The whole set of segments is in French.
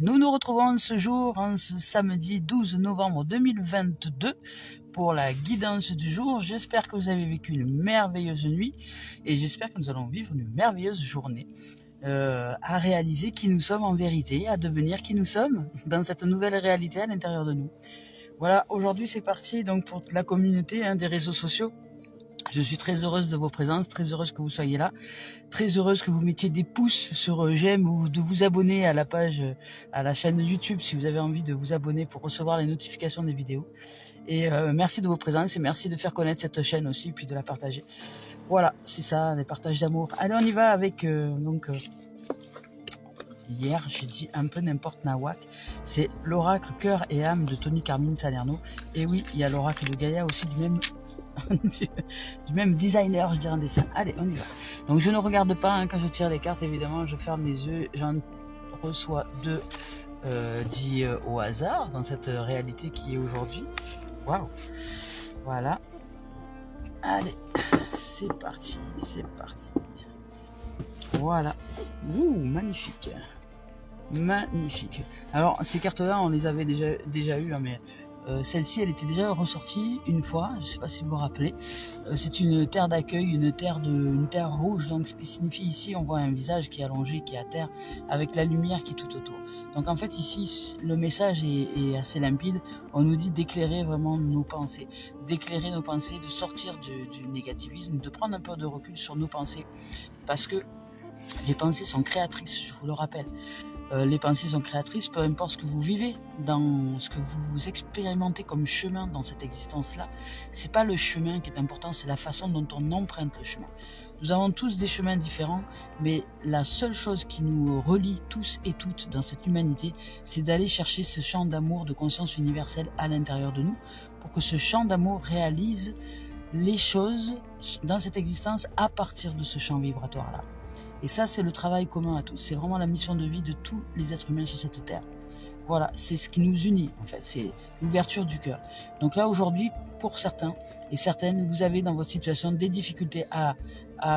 Nous nous retrouvons ce jour, ce samedi 12 novembre 2022 pour la guidance du jour. J'espère que vous avez vécu une merveilleuse nuit et j'espère que nous allons vivre une merveilleuse journée à réaliser qui nous sommes en vérité, à devenir qui nous sommes dans cette nouvelle réalité à l'intérieur de nous. Voilà, aujourd'hui c'est parti donc pour la communauté des réseaux sociaux. Je suis très heureuse de vos présences, très heureuse que vous soyez là, très heureuse que vous mettiez des pouces sur j'aime ou de vous abonner à la page, à la chaîne YouTube si vous avez envie de vous abonner pour recevoir les notifications des vidéos. Et merci de vos présences et merci de faire connaître cette chaîne aussi puis de la partager. Voilà, c'est ça, les partages d'amour. Allez, on y va avec hier, j'ai dit un peu n'importe nawak. C'est l'oracle cœur et âme de Tony Carmine Salerno. Et oui, il y a l'oracle de Gaïa aussi du même designer, je dirais, en dessin. Allez, on y va. Donc je ne regarde pas quand je tire les cartes, évidemment, je ferme les yeux. J'en reçois deux dits au hasard dans cette réalité qui est aujourd'hui. Waouh. Voilà. Allez, c'est parti, c'est parti. Voilà. Ouh, magnifique. Magnifique. Alors, ces cartes-là, on les avait déjà eues, hein, mais celle-ci, elle était déjà ressortie une fois, je ne sais pas si vous vous rappelez. C'est une terre d'accueil, une terre rouge, donc ce qui signifie ici, on voit un visage qui est allongé, qui est à terre, avec la lumière qui est tout autour. Donc en fait ici, le message est assez limpide. On nous dit d'éclairer vraiment nos pensées, de sortir du négativisme, de prendre un peu de recul sur nos pensées, parce que les pensées sont créatrices, je vous le rappelle. Les pensées sont créatrices, peu importe ce que vous vivez, dans ce que vous expérimentez comme chemin dans cette existence-là. C'est pas le chemin qui est important, c'est la façon dont on emprunte le chemin. Nous avons tous des chemins différents, mais la seule chose qui nous relie tous et toutes dans cette humanité, c'est d'aller chercher ce champ d'amour, de conscience universelle à l'intérieur de nous, pour que ce champ d'amour réalise les choses dans cette existence à partir de ce champ vibratoire-là. Et ça, c'est le travail commun à tous. C'est vraiment la mission de vie de tous les êtres humains sur cette terre. Voilà, c'est ce qui nous unit, en fait. C'est l'ouverture du cœur. Donc là, aujourd'hui, pour certains et certaines, vous avez dans votre situation des difficultés à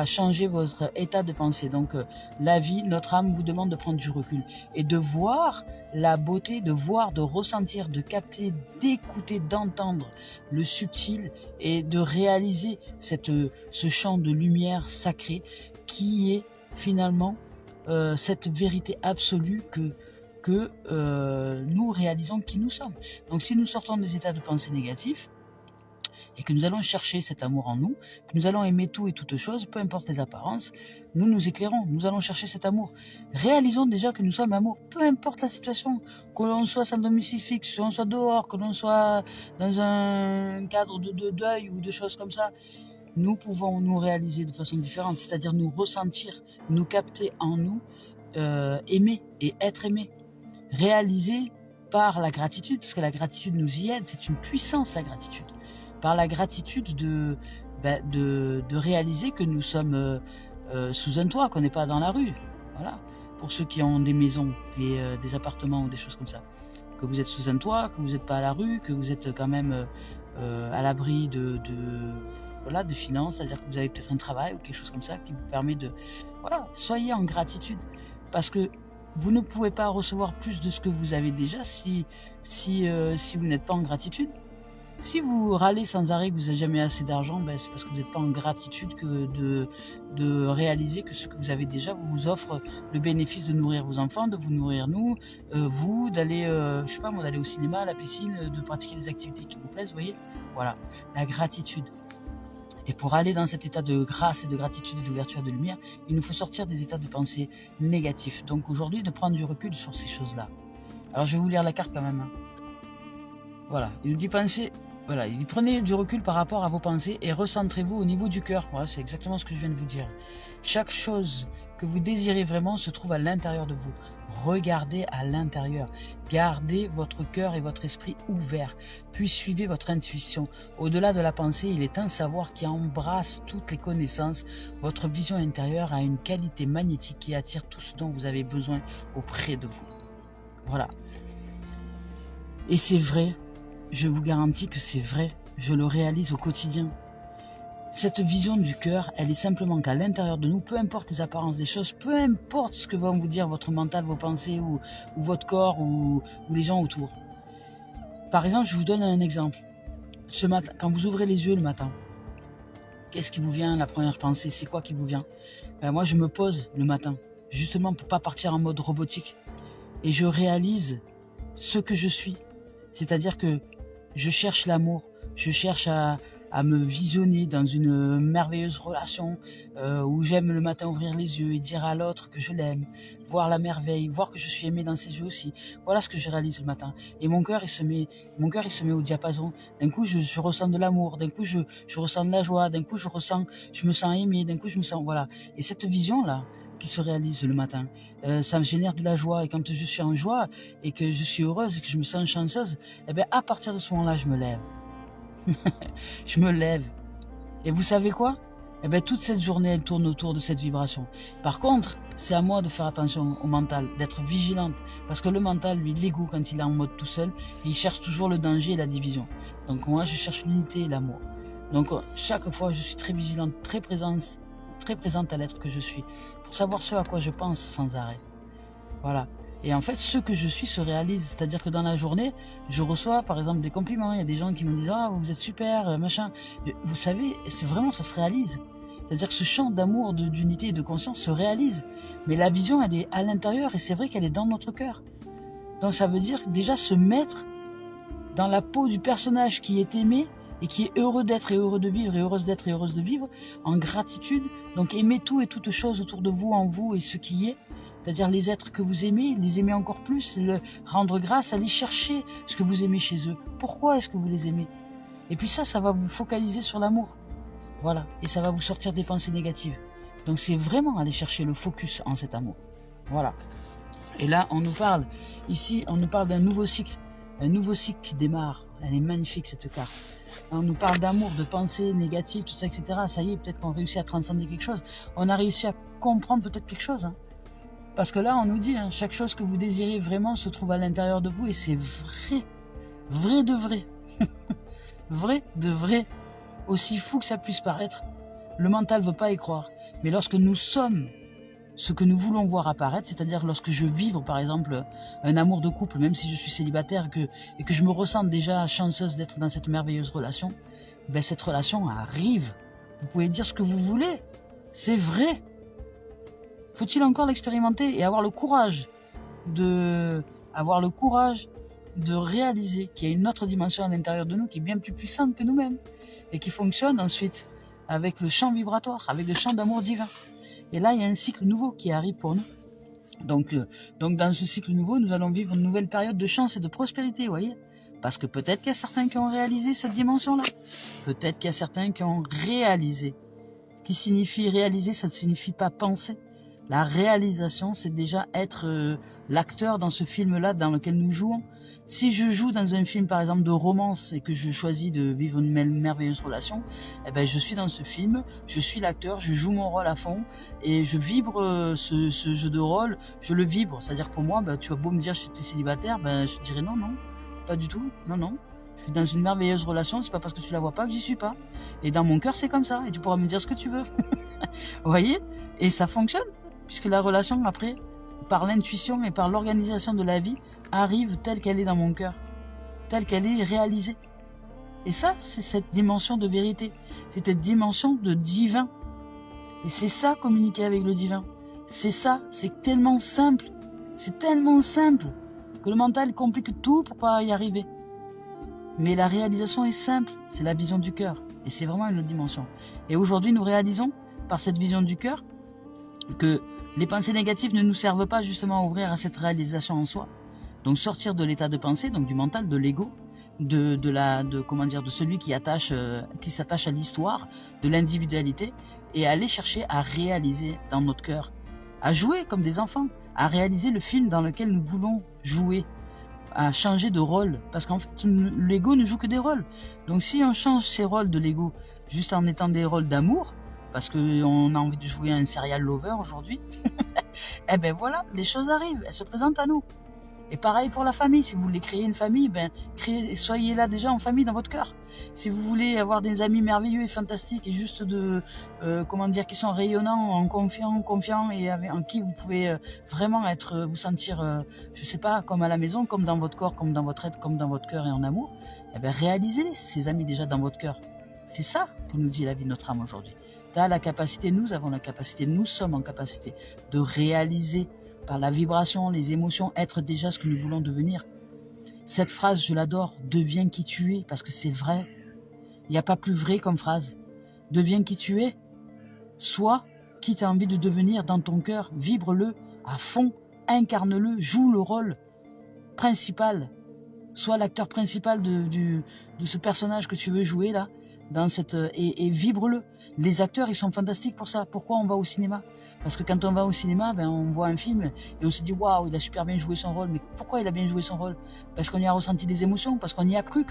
changer votre état de pensée. Donc, la vie, notre âme vous demande de prendre du recul et de voir la beauté, de voir, de ressentir, de capter, d'écouter, d'entendre le subtil et de réaliser ce champ de lumière sacrée qui est finalement cette vérité absolue que nous réalisons qui nous sommes. Donc si nous sortons des états de pensée négatifs et que nous allons chercher cet amour en nous, que nous allons aimer tout et toutes choses, peu importe les apparences, nous nous éclairons, nous allons chercher cet amour. Réalisons déjà que nous sommes amour, peu importe la situation, que l'on soit sans domicile fixe, que l'on soit dehors, que l'on soit dans un cadre de deuil ou de choses comme ça. Nous pouvons nous réaliser de façon différente, c'est-à-dire nous ressentir, nous capter en nous, aimer et être aimé. Réaliser par la gratitude, parce que la gratitude nous y aide, c'est une puissance la gratitude. Par la gratitude de réaliser que nous sommes sous un toit, qu'on n'est pas dans la rue. Voilà. Pour ceux qui ont des maisons et des appartements ou des choses comme ça. Que vous êtes sous un toit, que vous n'êtes pas à la rue, que vous êtes quand même à l'abri de finances, c'est-à-dire que vous avez peut-être un travail ou quelque chose comme ça qui vous permet de... Voilà, soyez en gratitude, parce que vous ne pouvez pas recevoir plus de ce que vous avez déjà si vous n'êtes pas en gratitude. Si vous râlez sans arrêt que vous n'avez jamais assez d'argent, ben c'est parce que vous n'êtes pas en gratitude que de réaliser que ce que vous avez déjà vous offre le bénéfice de nourrir vos enfants, de vous nourrir vous, d'aller, je sais pas moi, d'aller au cinéma, à la piscine, de pratiquer des activités qui vous plaisent, vous voyez. Voilà, la gratitude. Et pour aller dans cet état de grâce et de gratitude et d'ouverture de lumière, il nous faut sortir des états de pensée négatifs. Donc aujourd'hui, de prendre du recul sur ces choses-là. Alors je vais vous lire la carte quand même. Voilà, il nous dit pensez, voilà, il dit prenez du recul par rapport à vos pensées et recentrez-vous au niveau du cœur. Voilà, c'est exactement ce que je viens de vous dire. Chaque chose que vous désirez vraiment se trouve à l'intérieur de vous. Regardez à l'intérieur. Gardez votre cœur et votre esprit ouverts. Puis suivez votre intuition. Au-delà de la pensée, il est un savoir qui embrasse toutes les connaissances. Votre vision intérieure a une qualité magnétique qui attire tout ce dont vous avez besoin auprès de vous. Voilà. Et c'est vrai. Je vous garantis que c'est vrai. Je le réalise au quotidien. Cette vision du cœur, elle est simplement qu'à l'intérieur de nous, peu importe les apparences des choses, peu importe ce que vont vous dire votre mental, vos pensées, ou votre corps, ou les gens autour. Par exemple, je vous donne un exemple. Ce matin, quand vous ouvrez les yeux le matin, qu'est-ce qui vous vient, la première pensée? C'est quoi qui vous vient? Moi, je me pose le matin, justement pour pas partir en mode robotique. Et je réalise ce que je suis. C'est-à-dire que je cherche l'amour, je cherche à me visionner dans une merveilleuse relation où j'aime le matin ouvrir les yeux et dire à l'autre que je l'aime, voir la merveille, voir que je suis aimé dans ses yeux aussi. Voilà ce que je réalise le matin. Et mon cœur, il se met au diapason. D'un coup, je ressens de l'amour. D'un coup, je ressens de la joie. D'un coup, je me sens aimé. D'un coup, je me sens, voilà. Et cette vision-là, qui se réalise le matin, ça me génère de la joie. Et quand je suis en joie et que je suis heureuse et que je me sens chanceuse, eh bien, à partir de ce moment-là, je me lève. Je me lève. Et vous savez quoi? Eh bien, toute cette journée, elle tourne autour de cette vibration. Par contre, c'est à moi de faire attention au mental, d'être vigilante. Parce que le mental, lui, l'ego, quand il est en mode tout seul, il cherche toujours le danger et la division. Donc moi, je cherche l'unité et l'amour. Donc chaque fois, je suis très vigilante, très présente à l'être que je suis, pour savoir ce à quoi je pense sans arrêt. Voilà. Et en fait, ce que je suis se réalise. C'est-à-dire que dans la journée, je reçois par exemple des compliments. Il y a des gens qui me disent « Ah, vous êtes super, machin ». Vous savez, c'est vraiment, ça se réalise. C'est-à-dire que ce champ d'amour, d'unité et de conscience se réalise. Mais la vision, elle est à l'intérieur et c'est vrai qu'elle est dans notre cœur. Donc ça veut dire déjà se mettre dans la peau du personnage qui est aimé et qui est heureux d'être et heureux de vivre et heureuse d'être et heureuse de vivre, en gratitude. Donc aimer tout et toutes choses autour de vous, en vous et ce qui est. C'est-à-dire les êtres que vous aimez, les aimer encore plus, rendre grâce, aller chercher ce que vous aimez chez eux. Pourquoi est-ce que vous les aimez? Et puis ça va vous focaliser sur l'amour. Voilà. Et ça va vous sortir des pensées négatives. Donc c'est vraiment aller chercher le focus en cet amour. Voilà. Et là, on nous parle, ici, on nous parle d'un nouveau cycle. Un nouveau cycle qui démarre. Elle est magnifique cette carte. On nous parle d'amour, de pensées négatives, tout ça, etc. Ça y est, peut-être qu'on réussit à transcender quelque chose. On a réussi à comprendre peut-être quelque chose. Parce que là, on nous dit, chaque chose que vous désirez vraiment se trouve à l'intérieur de vous et c'est vrai. Vrai de vrai. Vrai de vrai. Aussi fou que ça puisse paraître, le mental ne veut pas y croire. Mais lorsque nous sommes ce que nous voulons voir apparaître, c'est-à-dire lorsque je vibre par exemple un amour de couple, même si je suis célibataire et que je me ressens déjà chanceuse d'être dans cette merveilleuse relation, ben cette relation arrive. Vous pouvez dire ce que vous voulez, c'est vrai. Faut-il encore l'expérimenter et avoir le courage de réaliser qu'il y a une autre dimension à l'intérieur de nous qui est bien plus puissante que nous-mêmes et qui fonctionne ensuite avec le champ vibratoire, avec le champ d'amour divin. Et là, il y a un cycle nouveau qui arrive pour nous. Donc dans ce cycle nouveau, nous allons vivre une nouvelle période de chance et de prospérité, vous voyez. Parce que peut-être qu'il y a certains qui ont réalisé cette dimension-là. Peut-être qu'il y a certains qui ont réalisé. Ce qui signifie réaliser, ça ne signifie pas penser. La réalisation, c'est déjà être l'acteur dans ce film-là dans lequel nous jouons. Si je joue dans un film, par exemple, de romance et que je choisis de vivre une merveilleuse relation, eh ben, je suis dans ce film, je suis l'acteur, je joue mon rôle à fond et je vibre ce jeu de rôle, je le vibre. C'est-à-dire pour moi, tu vas beau me dire que j'étais célibataire, je dirais non, pas du tout, non. Je suis dans une merveilleuse relation, c'est pas parce que tu la vois pas que j'y suis pas. Et dans mon cœur, c'est comme ça et tu pourras me dire ce que tu veux. Vous voyez? Et ça fonctionne. Puisque la relation, après, par l'intuition et par l'organisation de la vie, arrive telle qu'elle est dans mon cœur, telle qu'elle est réalisée. Et ça, c'est cette dimension de vérité, c'est cette dimension de divin. Et c'est ça, communiquer avec le divin. C'est ça, c'est tellement simple que le mental complique tout pour pas y arriver. Mais la réalisation est simple, c'est la vision du cœur. Et c'est vraiment une autre dimension. Et aujourd'hui, nous réalisons, par cette vision du cœur, que les pensées négatives ne nous servent pas justement à ouvrir à cette réalisation en soi. Donc sortir de l'état de pensée, donc du mental, de l'ego, de celui qui s'attache à l'histoire, de l'individualité, et aller chercher à réaliser dans notre cœur, à jouer comme des enfants, à réaliser le film dans lequel nous voulons jouer, à changer de rôle, parce qu'en fait l'ego ne joue que des rôles. Donc si on change ces rôles de l'ego juste en étant des rôles d'amour, parce qu'on a envie de jouer un serial lover aujourd'hui, eh ben voilà, les choses arrivent, elles se présentent à nous. Et pareil pour la famille, si vous voulez créer une famille, soyez là déjà en famille dans votre cœur. Si vous voulez avoir des amis merveilleux et fantastiques et juste qui sont rayonnants, confiants et en qui vous pouvez vraiment vous sentir, je sais pas, comme à la maison, comme dans votre corps, comme dans votre être, comme dans votre cœur et en amour, réalisez-les, ces amis déjà dans votre cœur. C'est ça que nous dit la vie de notre âme aujourd'hui. Nous sommes en capacité de réaliser par la vibration, les émotions, être déjà ce que nous voulons devenir. Cette phrase, je l'adore, deviens qui tu es, parce que c'est vrai. Il n'y a pas plus vrai comme phrase. Deviens qui tu es, sois qui tu as envie de devenir dans ton cœur, vibre-le à fond, incarne-le, joue le rôle principal, sois l'acteur principal de ce personnage que tu veux jouer là, et vibre-le. Les acteurs, ils sont fantastiques pour ça. Pourquoi on va au cinéma? Parce que quand on va au cinéma, on voit un film et on se dit waouh, il a super bien joué son rôle. Mais pourquoi il a bien joué son rôle? Parce qu'on y a ressenti des émotions, parce qu'on y a cru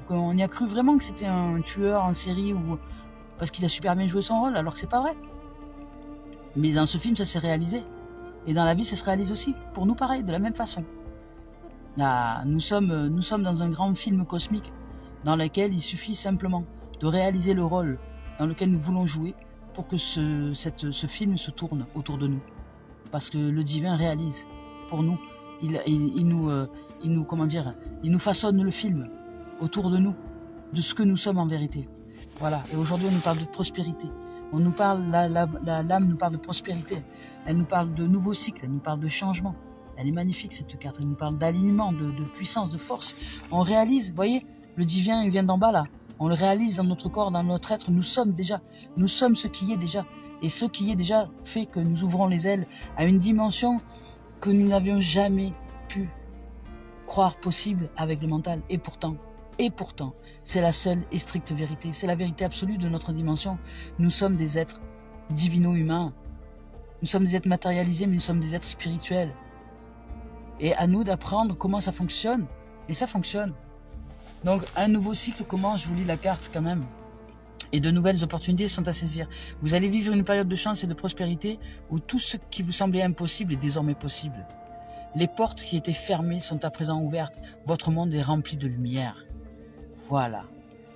qu'on y a cru vraiment que c'était un tueur en série, ou parce qu'il a super bien joué son rôle, alors que c'est pas vrai. Mais dans ce film, ça s'est réalisé. Et dans la vie, ça se réalise aussi. Pour nous, pareil, de la même façon. Là, nous sommes dans un grand film cosmique dans lequel il suffit simplement de réaliser le rôle dans lequel nous voulons jouer pour que ce film se tourne autour de nous. Parce que le divin réalise pour nous. Il nous façonne le film autour de nous, de ce que nous sommes en vérité. Voilà. Et aujourd'hui, on nous parle de prospérité. On nous parle, l'âme nous parle de prospérité. Elle nous parle de nouveaux cycles, elle nous parle de changement. Elle est magnifique cette carte. Elle nous parle d'alignement, de puissance, de force. On réalise, vous voyez, le divin, il vient d'en bas là. On le réalise dans notre corps, dans notre être. Nous sommes ce qui est déjà. Et ce qui est déjà fait que nous ouvrons les ailes à une dimension que nous n'avions jamais pu croire possible avec le mental. Et pourtant, c'est la seule et stricte vérité. C'est la vérité absolue de notre dimension. Nous sommes des êtres divino-humains. Nous sommes des êtres matérialisés, mais nous sommes des êtres spirituels. Et à nous d'apprendre comment ça fonctionne. Et ça fonctionne. Donc, un nouveau cycle commence, je vous lis la carte quand même. Et de nouvelles opportunités sont à saisir. Vous allez vivre une période de chance et de prospérité où tout ce qui vous semblait impossible est désormais possible. Les portes qui étaient fermées sont à présent ouvertes. Votre monde est rempli de lumière. Voilà.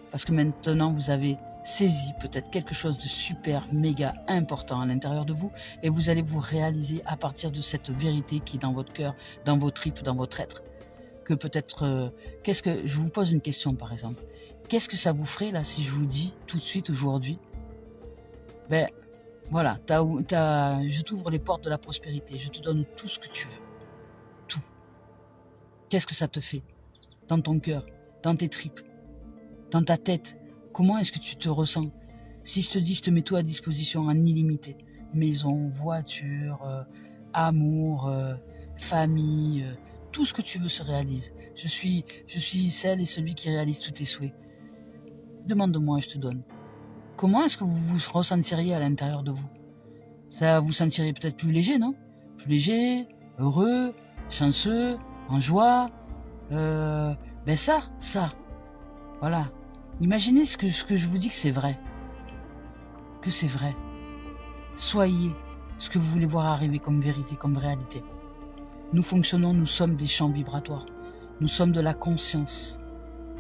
Parce que maintenant, vous avez saisi peut-être quelque chose de super, méga important à l'intérieur de vous et vous allez vous réaliser à partir de cette vérité qui est dans votre cœur, dans vos tripes, dans votre être. Que peut-être, je vous pose une question par exemple. Qu'est-ce que ça vous ferait là si je vous dis tout de suite aujourd'hui, voilà, je t'ouvre les portes de la prospérité, je te donne tout ce que tu veux, tout. Qu'est-ce que ça te fait dans ton cœur, dans tes tripes, dans ta tête? Comment est-ce que tu te ressens? Si je te dis, je te mets tout à disposition en illimité, maison, voiture, amour, famille, tout ce que tu veux se réalise. Je suis celle et celui qui réalise tous tes souhaits. Demande-moi et je te donne. Comment est-ce que vous vous ressentiriez à l'intérieur de vous? Ça vous sentiriez peut-être plus léger, non? Plus léger, heureux, chanceux, en joie. Ça. Voilà. Imaginez ce que je vous dis que c'est vrai. Que c'est vrai. Soyez ce que vous voulez voir arriver comme vérité, comme réalité. Nous fonctionnons, nous sommes des champs vibratoires. Nous sommes de la conscience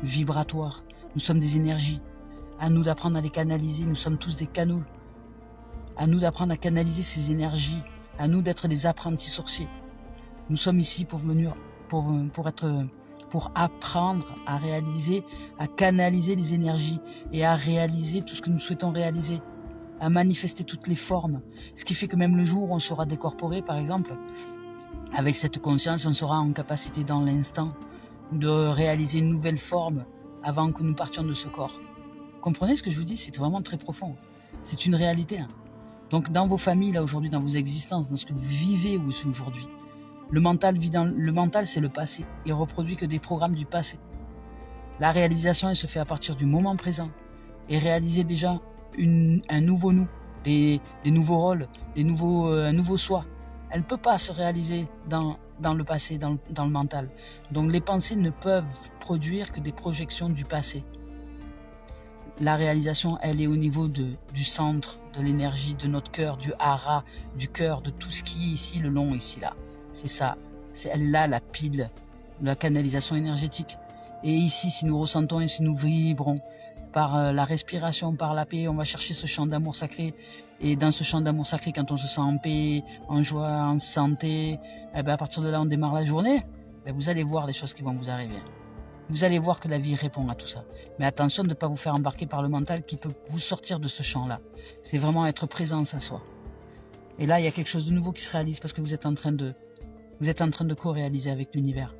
vibratoire. Nous sommes des énergies. À nous d'apprendre à les canaliser. Nous sommes tous des canaux. À nous d'apprendre à canaliser ces énergies. À nous d'être des apprentis sorciers. Nous sommes ici pour apprendre à réaliser, à canaliser les énergies et à réaliser tout ce que nous souhaitons réaliser, à manifester toutes les formes. Ce qui fait que même le jour où on sera décorporé, par exemple, avec cette conscience, on sera en capacité dans l'instant de réaliser une nouvelle forme avant que nous partions de ce corps. Comprenez ce que je vous dis? C'est vraiment très profond. C'est une réalité. Donc dans vos familles, là aujourd'hui, dans vos existences, dans ce que vous vivez aujourd'hui, le mental, c'est le passé. Il reproduit que des programmes du passé. La réalisation, elle se fait à partir du moment présent. Et réaliser déjà un nouveau nous, des nouveaux rôles, un nouveau soi. Elle ne peut pas se réaliser dans le passé, dans le mental. Donc les pensées ne peuvent produire que des projections du passé. La réalisation, elle est au niveau du centre, de l'énergie, de notre cœur, du hara, du cœur, de tout ce qui est ici, le long, ici, là. C'est ça. Elle est là, la pile, la canalisation énergétique. Et ici, si nous ressentons et si nous vibrons par la respiration, par la paix, on va chercher ce champ d'amour sacré. Et dans ce champ d'amour sacré, quand on se sent en paix, en joie, en santé, eh ben à partir de là, on démarre la journée. Ben vous allez voir les choses qui vont vous arriver. Vous allez voir que la vie répond à tout ça. Mais attention de ne pas vous faire embarquer par le mental qui peut vous sortir de ce champ-là. C'est vraiment être présence à soi. Et là, il y a quelque chose de nouveau qui se réalise parce que vous êtes en train de co-réaliser avec l'univers.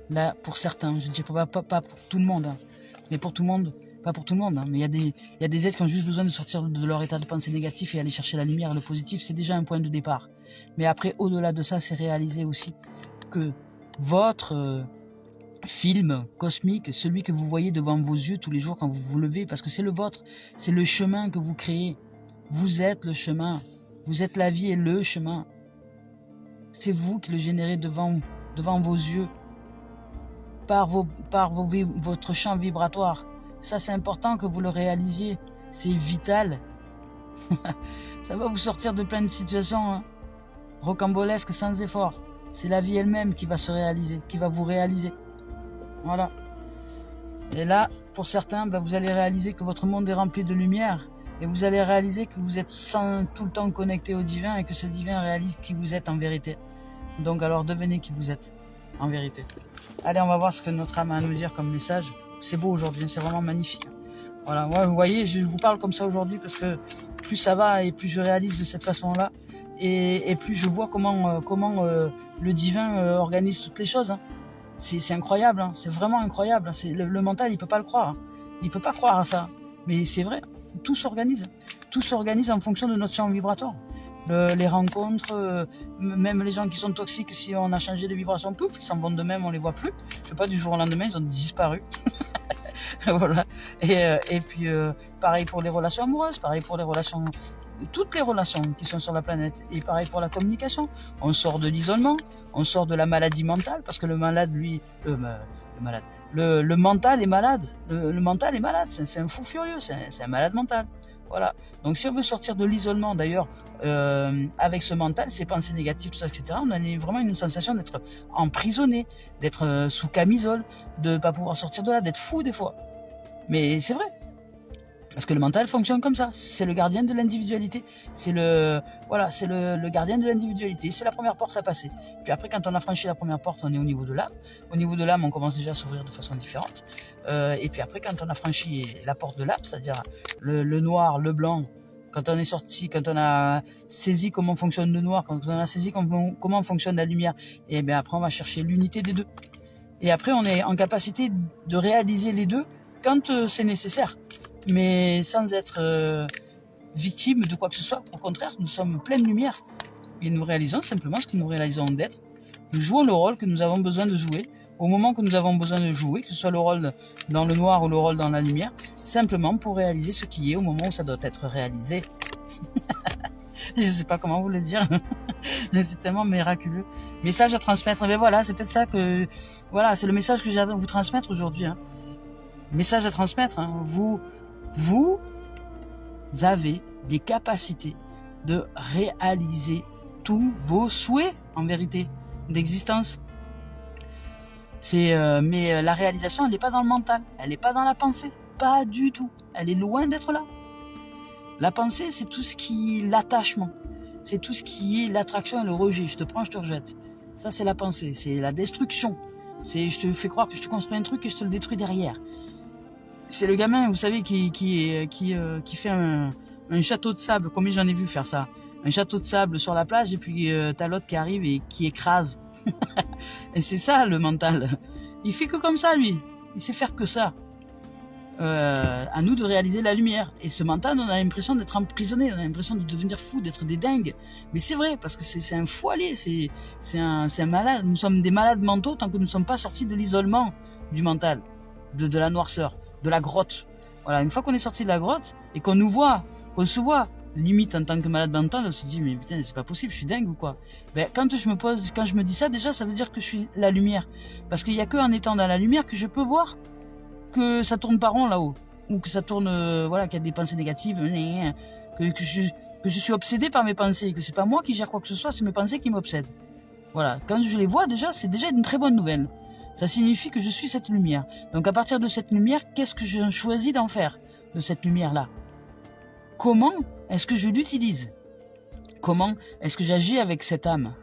Là, pour certains, je ne dis pas pour tout le monde, hein, mais pour tout le monde, pas pour tout le monde, hein, mais il y a des êtres qui ont juste besoin de sortir de leur état de pensée négatif et aller chercher la lumière et le positif. C'est déjà un point de départ. Mais après, au-delà de ça, c'est réaliser aussi que votre film cosmique, celui que vous voyez devant vos yeux tous les jours quand vous vous levez, parce que c'est le vôtre, c'est le chemin que vous créez. Vous êtes le chemin, vous êtes la vie et le chemin. C'est vous qui le générez devant vos yeux, par votre champ vibratoire. Ça, c'est important que vous le réalisiez. C'est vital. Ça va vous sortir de plein de situations rocambolesques sans effort. C'est la vie elle-même qui va se réaliser, qui va vous réaliser. Voilà. Et là, pour certains, vous allez réaliser que votre monde est rempli de lumière. Et vous allez réaliser que vous êtes tout le temps connecté au divin et que ce divin réalise qui vous êtes en vérité. Donc alors devenez qui vous êtes en vérité. Allez, on va voir ce que notre âme a à nous dire comme message. C'est beau aujourd'hui, c'est vraiment magnifique. Voilà, moi, vous voyez, je vous parle comme ça aujourd'hui parce que plus ça va et plus je réalise de cette façon-là et plus je vois comment le divin organise toutes les choses. Hein. C'est incroyable, hein. C'est vraiment incroyable. Hein. Le mental, il peut pas le croire. Hein. Il peut pas croire à ça. Mais c'est vrai, tout s'organise. Tout s'organise en fonction de notre champ vibratoire. Les rencontres, même les gens qui sont toxiques, si on a changé de vibration, pouf, ils s'en vont de même, on les voit plus. Je sais pas, du jour au lendemain, ils ont disparu. Voilà. Et puis, pareil pour les relations amoureuses, pareil pour les relations, toutes les relations qui sont sur la planète, et pareil pour la communication. On sort de l'isolement, on sort de la maladie mentale, parce que le malade, lui, le mental est malade. Le mental est malade, c'est un fou furieux, c'est un malade mental. Voilà. Donc si on veut sortir de l'isolement, d'ailleurs, avec ce mental, ces pensées négatives, tout ça, etc., on a vraiment une sensation d'être emprisonné, d'être sous camisole, de ne pas pouvoir sortir de là, d'être fou des fois. Mais c'est vrai. Parce que le mental fonctionne comme ça. C'est le gardien de l'individualité. C'est le gardien de l'individualité. C'est la première porte à passer. Puis après, quand on a franchi la première porte, on est au niveau de l'âme. Au niveau de l'âme, on commence déjà à s'ouvrir de façon différente. Et puis après, quand on a franchi la porte de l'âme, c'est-à-dire le noir, le blanc, quand on est sorti, quand on a saisi comment fonctionne le noir, quand on a saisi comment fonctionne la lumière, et bien après, on va chercher l'unité des deux. Et après, on est en capacité de réaliser les deux quand c'est nécessaire. Mais sans être victime de quoi que ce soit. Au contraire, nous sommes pleine lumière. Et nous réalisons simplement ce que nous réalisons d'être. Nous jouons le rôle que nous avons besoin de jouer, au moment que nous avons besoin de jouer, que ce soit le rôle dans le noir ou le rôle dans la lumière, simplement pour réaliser ce qui est au moment où ça doit être réalisé. Je ne sais pas comment vous le dire, mais c'est tellement miraculeux. Message à transmettre, mais voilà, c'est peut-être ça que... Voilà, c'est le message que j'ai à vous transmettre aujourd'hui. Hein. Message à transmettre, hein. Vous avez des capacités de réaliser tous vos souhaits, en vérité, d'existence. Mais la réalisation, elle n'est pas dans le mental, elle n'est pas dans la pensée, pas du tout. Elle est loin d'être là. La pensée, c'est tout ce qui est l'attachement, c'est tout ce qui est l'attraction et le rejet. Je te prends, je te rejette. Ça, c'est la pensée, c'est la destruction. C'est je te fais croire que je te construis un truc et je te le détruis derrière. C'est le gamin, vous savez, qui fait un château de sable. Combien j'en ai vu faire ça? Un château de sable sur la plage et puis t'as l'autre qui arrive et qui écrase. Et c'est ça le mental. Il fait que comme ça, lui. Il sait faire que ça. À nous de réaliser la lumière. Et ce mental, on a l'impression d'être emprisonné, on a l'impression de devenir fou, d'être des dingues. Mais c'est vrai, parce que c'est un fou allié, c'est un malade. Nous sommes des malades mentaux tant que nous ne sommes pas sortis de l'isolement du mental, de la noirceur, de la grotte. Voilà, une fois qu'on est sorti de la grotte et qu'on nous voit, qu'on se voit, limite en tant que malade mental, on se dit mais putain c'est pas possible, je suis dingue ou quoi? Ben quand je me dis ça, déjà ça veut dire que je suis la lumière, parce qu'il y a que en étant dans la lumière que je peux voir que ça tourne pas rond là-haut, ou que ça tourne, voilà, qu'il y a des pensées négatives, que je suis obsédé par mes pensées, que c'est pas moi qui gère quoi que ce soit, c'est mes pensées qui m'obsèdent. Voilà, quand je les vois déjà, c'est déjà une très bonne nouvelle. Ça signifie que je suis cette lumière. Donc à partir de cette lumière, qu'est-ce que je choisis d'en faire de cette lumière-là? Comment est-ce que je l'utilise? Comment est-ce que j'agis avec cette âme?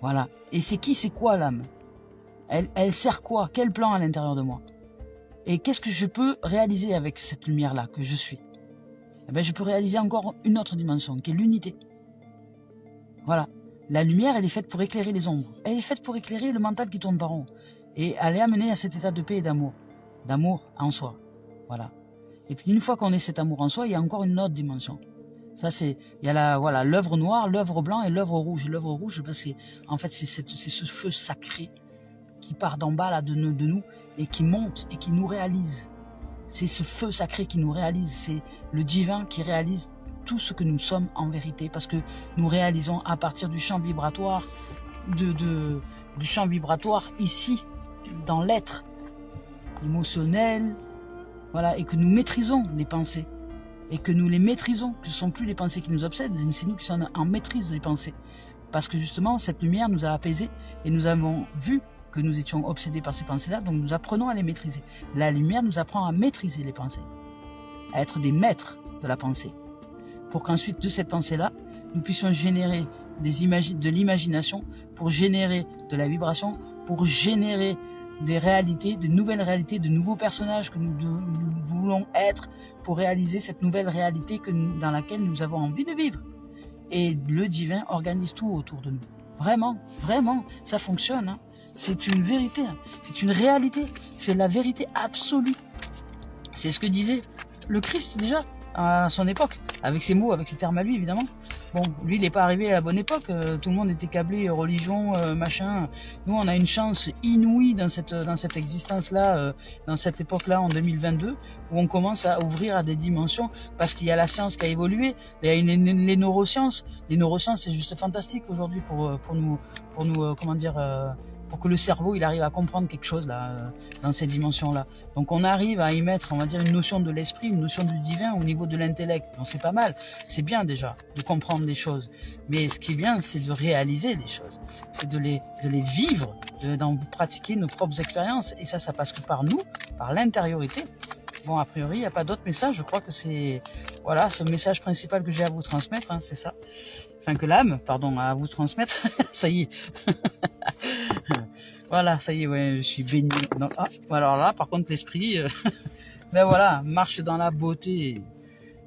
Voilà. Et c'est qui, c'est quoi l'âme? Elle sert quoi? Quel plan à l'intérieur de moi? Et qu'est-ce que je peux réaliser avec cette lumière-là que je suis? Eh bien, je peux réaliser encore une autre dimension, qui est l'unité. Voilà. La lumière, elle est faite pour éclairer les ombres. Elle est faite pour éclairer le mental qui tourne par rond. Et elle est amenée à cet état de paix et d'amour. D'amour en soi. Voilà. Et puis une fois qu'on ait cet amour en soi, il y a encore une autre dimension. Ça, c'est, il y a voilà, l'œuvre noire, l'œuvre blanc et l'œuvre rouge. L'œuvre rouge, ben, c'est ce feu sacré qui part d'en bas là de nous et qui monte et qui nous réalise. C'est ce feu sacré qui nous réalise. C'est le divin qui réalise tout ce que nous sommes en vérité, parce que nous réalisons à partir du champ vibratoire, du champ vibratoire ici, dans l'être émotionnel, voilà, et que nous maîtrisons les pensées, et que nous les maîtrisons, que ce ne sont plus les pensées qui nous obsèdent, mais c'est nous qui sommes en maîtrise des pensées, parce que justement cette lumière nous a apaisés et nous avons vu que nous étions obsédés par ces pensées-là, donc nous apprenons à les maîtriser. La lumière nous apprend à maîtriser les pensées, à être des maîtres de la pensée, pour qu'ensuite de cette pensée-là, nous puissions générer de l'imagination, pour générer de la vibration, pour générer des réalités, de nouvelles réalités, de nouveaux personnages que nous voulons être, pour réaliser cette nouvelle réalité dans laquelle nous avons envie de vivre. Et le divin organise tout autour de nous. Vraiment, vraiment, ça fonctionne. Hein. C'est une vérité, hein. C'est une réalité, c'est la vérité absolue. C'est ce que disait le Christ déjà à son époque, avec ses mots, avec ses termes à lui évidemment. Bon, lui il n'est pas arrivé à la bonne époque, tout le monde était câblé religion, machin. Nous on a une chance inouïe dans cette existence-là, dans cette époque-là en 2022, où on commence à ouvrir à des dimensions, parce qu'il y a la science qui a évolué, il y a les neurosciences. Les neurosciences c'est juste fantastique aujourd'hui pour nous comment dire, pour que le cerveau il arrive à comprendre quelque chose là, dans ces dimensions-là. Donc on arrive à y mettre, on va dire, une notion de l'esprit, une notion du divin au niveau de l'intellect. Donc c'est pas mal, c'est bien déjà de comprendre des choses. Mais ce qui est bien, c'est de réaliser les choses, c'est de les vivre, d'en pratiquer nos propres expériences. Et ça passe que par nous, par l'intériorité. Bon, a priori, il n'y a pas d'autre message. Je crois que c'est, voilà, ce message principal que j'ai à vous transmettre, hein, c'est ça. Enfin, que l'âme, pardon, à vous transmettre. Ça y est. Voilà, ça y est, ouais, je suis béni. Non, ah, alors là, par contre, l'esprit, ben voilà, marche dans la beauté.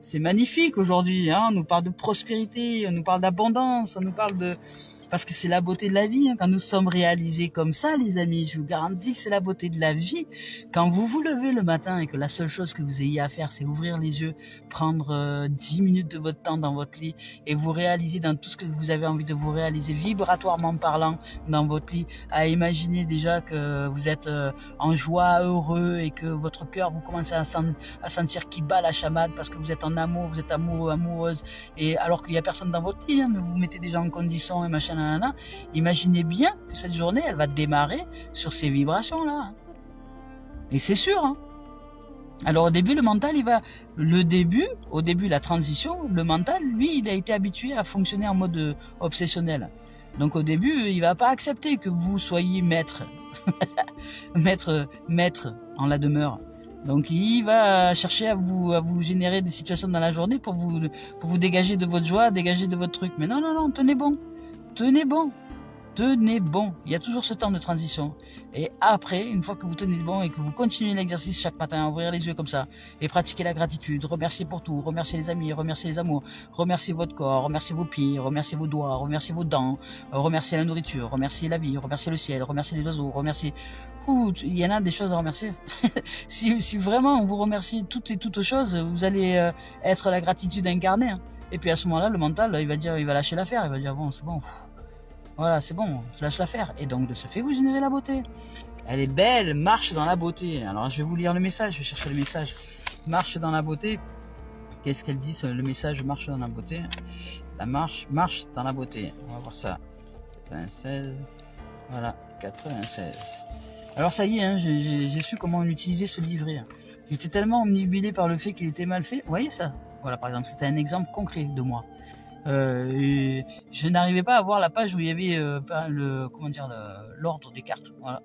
C'est magnifique aujourd'hui, hein. On nous parle de prospérité, on nous parle d'abondance, on nous parle de... Parce que c'est la beauté de la vie, hein. Quand nous sommes réalisés comme ça, les amis, je vous garantis que c'est la beauté de la vie. Quand vous vous levez le matin et que la seule chose que vous ayez à faire, c'est ouvrir les yeux, prendre 10 minutes de votre temps dans votre lit et vous réaliser dans tout ce que vous avez envie de vous réaliser, vibratoirement parlant, dans votre lit, à imaginer déjà que vous êtes en joie, heureux, et que votre cœur, vous commencez à sentir qu'il bat la chamade parce que vous êtes en amour, vous êtes amoureux, amoureuse, et alors qu'il n'y a personne dans votre lit, hein, mais vous mettez déjà en condition et machin. Imaginez bien que cette journée, elle va démarrer sur ces vibrations-là. Et c'est sûr. Hein. Alors au début, le mental, au début, la transition, le mental, lui, il a été habitué à fonctionner en mode obsessionnel. Donc au début, il va pas accepter que vous soyez maître, maître en la demeure. Donc il va chercher à vous générer des situations dans la journée pour vous dégager de votre joie, dégager de votre truc. Mais non, tenez bon. Tenez bon, il y a toujours ce temps de transition. Et après, une fois que vous tenez bon et que vous continuez l'exercice chaque matin, ouvrir les yeux comme ça, et pratiquer la gratitude, remercier pour tout, remercier les amis, remercier les amours, remercier votre corps, remercier vos pieds, remercier vos doigts, remercier vos dents, remercier la nourriture, remercier la vie, remercier le ciel, remercier les oiseaux, remercier... il y en a des choses à remercier. si vraiment vous remerciez toutes choses, vous allez être la gratitude incarnée. Hein. Et puis à ce moment-là, le mental, il va lâcher l'affaire, il va dire bon, c'est bon, voilà, c'est bon, je lâche l'affaire. Et donc de ce fait, vous générez la beauté. Elle est belle, marche dans la beauté. Alors je vais vous lire le message, je vais chercher le message. Marche dans la beauté. Qu'est-ce qu'elle dit, le message marche dans la beauté? La marche dans la beauté. On va voir ça. 96. Voilà, 96. Alors ça y est, hein, j'ai su comment utiliser ce livret. J'étais tellement omnibulé par le fait qu'il était mal fait. Vous voyez ça? Voilà, par exemple, c'était un exemple concret de moi. Et je n'arrivais pas à voir la page où il y avait l'ordre des cartes. Voilà.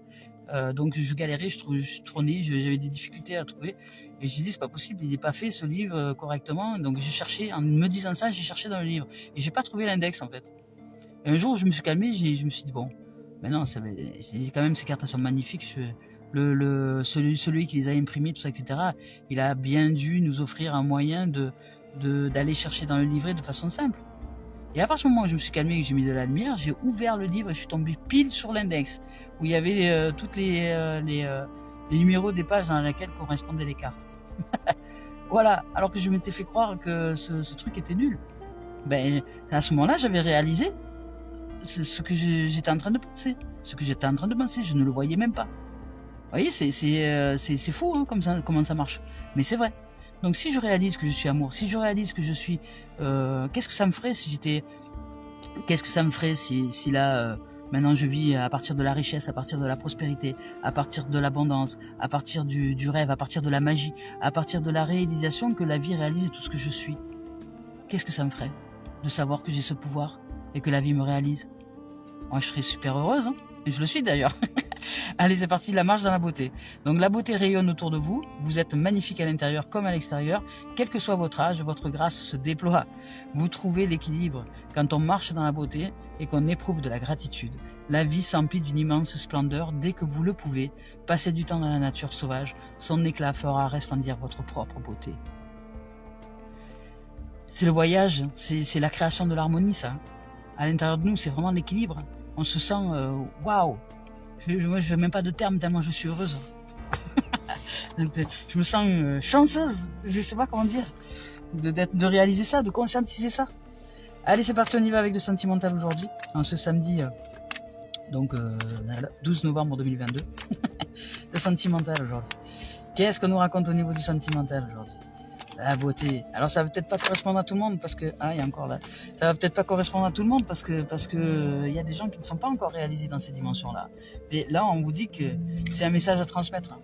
Donc je galérais, je trônais, j'avais des difficultés à trouver. Et je disais, c'est pas possible, il n'est pas fait ce livre correctement. Donc j'ai cherché, en me disant ça, j'ai cherché dans le livre. Et j'ai pas trouvé l'index en fait. Et un jour, je me suis calmé, je me suis dit, bon, mais non, quand même, ces cartes, elles sont magnifiques. Celui qui les a imprimées, tout ça, etc., il a bien dû nous offrir un moyen d'aller chercher dans le livret de façon simple. Et à partir du moment où je me suis calmé et que j'ai mis de la lumière, j'ai ouvert le livre et je suis tombé pile sur l'index, où il y avait toutes les numéros des pages dans lesquelles correspondaient les cartes. Voilà, alors que je m'étais fait croire que ce truc était nul. Ben, à ce moment-là, j'avais réalisé ce que j'étais en train de penser. Ce que j'étais en train de penser, je ne le voyais même pas. Vous voyez, c'est fou hein, comment ça marche. Mais c'est vrai. Donc si je réalise que je suis amour, si je réalise que je suis... qu'est-ce que ça me ferait si j'étais... Qu'est-ce que ça me ferait si là... maintenant je vis à partir de la richesse, à partir de la prospérité, à partir de l'abondance, à partir du rêve, à partir de la magie, à partir de la réalisation que la vie réalise tout ce que je suis. Qu'est-ce que ça me ferait de savoir que j'ai ce pouvoir et que la vie me réalise? Moi je serais super heureuse, hein, et je le suis d'ailleurs. Allez, c'est parti, la marche dans la beauté. Donc la beauté rayonne autour de vous, vous êtes magnifique à l'intérieur comme à l'extérieur, quel que soit votre âge, votre grâce se déploie. Vous trouvez l'équilibre quand on marche dans la beauté et qu'on éprouve de la gratitude. La vie s'emplit d'une immense splendeur dès que vous le pouvez. Passez du temps dans la nature sauvage, son éclat fera resplendir votre propre beauté. C'est le voyage, c'est la création de l'harmonie ça. À l'intérieur de nous, c'est vraiment l'équilibre. On se sent waouh. Moi, je n'ai même pas de terme tellement je suis heureuse. Je me sens chanceuse, je ne sais pas comment dire, de réaliser ça, de conscientiser ça. Allez, c'est parti, on y va avec le sentimental aujourd'hui, en ce samedi, 12 novembre 2022. Le sentimental aujourd'hui. Qu'est-ce qu'on nous raconte au niveau du sentimental aujourd'hui? La beauté. Alors ça va peut-être pas correspondre à tout le monde parce que il y a encore là. Ça va peut-être pas correspondre à tout le monde parce que il y a des gens qui ne sont pas encore réalisés dans ces dimensions-là. Mais là, on vous dit que c'est un message à transmettre.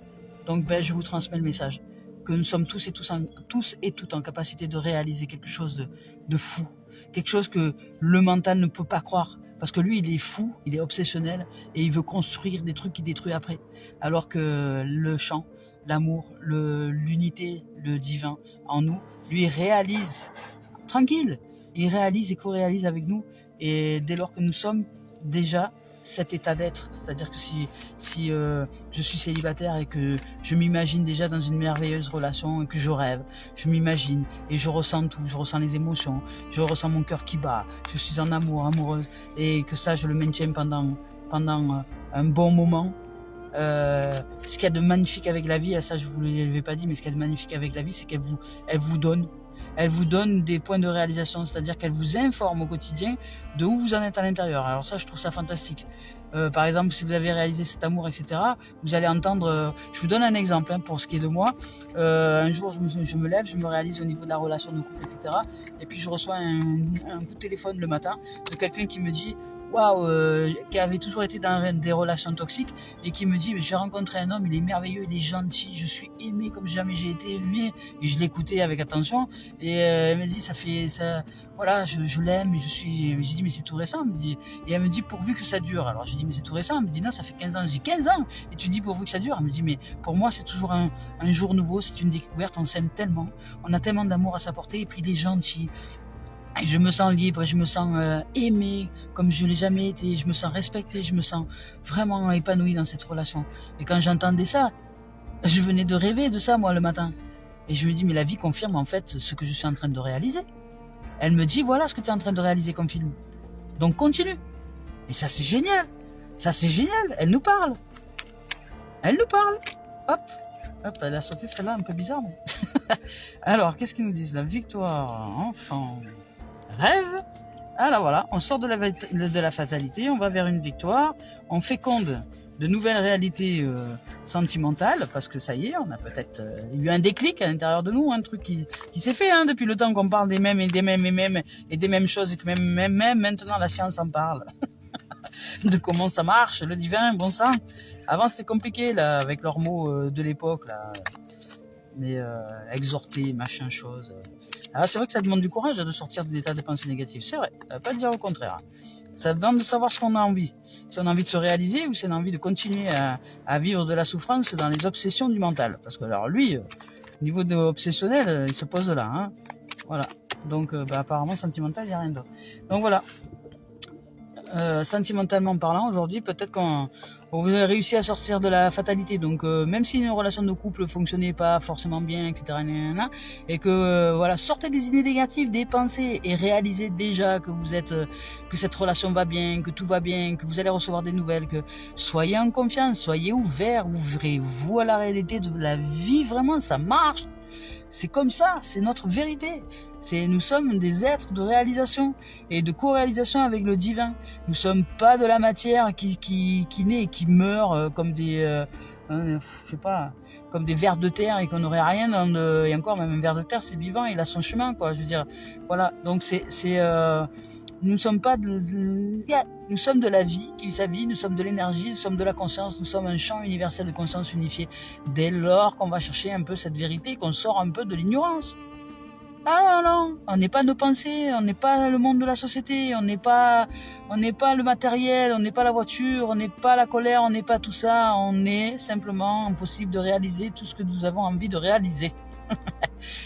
Donc je vous transmets le message que nous sommes tous et toutes en capacité de réaliser quelque chose de fou, quelque chose que le mental ne peut pas croire. Parce que lui, il est fou, il est obsessionnel et il veut construire des trucs qui détruisent après. Alors que le chant, l'amour, l'unité, le divin en nous, lui réalise, tranquille, il réalise et co-réalise avec nous. Et dès lors que nous sommes déjà cet état d'être, c'est-à-dire que si je suis célibataire et que je m'imagine déjà dans une merveilleuse relation et que je rêve, je m'imagine et je ressens tout, je ressens les émotions, je ressens mon cœur qui bat, je suis en amour, amoureuse et que ça je le maintiens pendant un bon moment. Ce qu'il y a de magnifique avec la vie, ça je vous l'avais pas dit, mais ce qu'il y a de magnifique avec la vie, c'est qu'elle vous donne des points de réalisation, c'est-à-dire qu'elle vous informe au quotidien de où vous en êtes à l'intérieur. Alors ça, je trouve ça fantastique. Par exemple, si vous avez réalisé cet amour, etc., vous allez entendre... je vous donne un exemple pour ce qui est de moi. Un jour, je me lève, je me réalise au niveau de la relation de couple, etc. Et puis je reçois un coup de téléphone le matin de quelqu'un qui me dit... Waouh, qui avait toujours été dans des relations toxiques et qui me dit j'ai rencontré un homme, il est merveilleux, il est gentil, je suis aimé comme jamais j'ai été aimé. Et je l'écoutais avec attention et elle me dit voilà, je l'aime, j'ai dit mais c'est tout récent, et elle me dit pourvu que ça dure. Alors j'ai dit mais c'est tout récent, elle me dit non, ça fait 15 ans. J'ai dit 15 ans et tu dis pourvu que ça dure. Elle me dit mais pour moi c'est toujours un jour nouveau, c'est une découverte, on s'aime tellement, on a tellement d'amour à s'apporter et puis il est gentil. Et je me sens libre, je me sens aimé comme je l'ai jamais été, je me sens respecté, je me sens vraiment épanoui dans cette relation. Et quand j'entendais ça, je venais de rêver de ça moi le matin. Et je me dis mais la vie confirme en fait ce que je suis en train de réaliser. Elle me dit voilà ce que tu es en train de réaliser comme film. Donc continue. Et ça c'est génial. Ça c'est génial, elle nous parle. Elle nous parle. Hop, elle a sauté celle-là un peu bizarre. Mais... Alors, qu'est-ce qu'ils nous disent? La victoire, enfant... Rêve. Alors voilà, on sort de la fatalité, on va vers une victoire, on féconde de nouvelles réalités sentimentales, parce que ça y est, on a peut-être eu un déclic à l'intérieur de nous, un truc qui s'est fait depuis le temps qu'on parle des mêmes et des mêmes choses, et que même maintenant la science en parle. De comment ça marche, le divin, bon sang. Avant c'était compliqué là, avec leurs mots de l'époque là. Mais exhorter, machin chose. Alors c'est vrai que ça demande du courage de sortir de l'état de pensée négative, c'est vrai, ça veut pas dire le contraire. Ça demande de savoir ce qu'on a envie. Si on a envie de se réaliser ou si on a envie de continuer à vivre de la souffrance dans les obsessions du mental. Parce que alors lui, au niveau de obsessionnel, il se pose là. Hein. Voilà. Donc apparemment sentimental, il n'y a rien d'autre. Donc voilà. Sentimentalement parlant, aujourd'hui, peut-être qu'on vous avez réussi à sortir de la fatalité. Donc, même si une relation de couple fonctionnait pas forcément bien, etc., et que voilà, sortez des idées négatives, des pensées, et réalisez déjà que vous êtes, que cette relation va bien, que tout va bien, que vous allez recevoir des nouvelles, que soyez en confiance, soyez ouverts, ouvrez-vous à la réalité de la vie. Vraiment, ça marche. C'est comme ça, c'est notre vérité. Nous sommes des êtres de réalisation et de co-réalisation avec le divin. Nous sommes pas de la matière qui naît et qui meurt comme des, je sais pas, comme des vers de terre et qu'on n'aurait rien et encore même un ver de terre c'est vivant, il a son chemin quoi. Je veux dire, voilà. Donc nous sommes pas nous sommes de la vie qui vit sa vie, nous sommes de l'énergie, nous sommes de la conscience, nous sommes un champ universel de conscience unifié. Dès lors qu'on va chercher un peu cette vérité, qu'on sort un peu de l'ignorance. Ah non, on n'est pas nos pensées, on n'est pas le monde de la société, on n'est pas le matériel, on n'est pas la voiture, on n'est pas la colère, on n'est pas tout ça, on est simplement impossible de réaliser tout ce que nous avons envie de réaliser.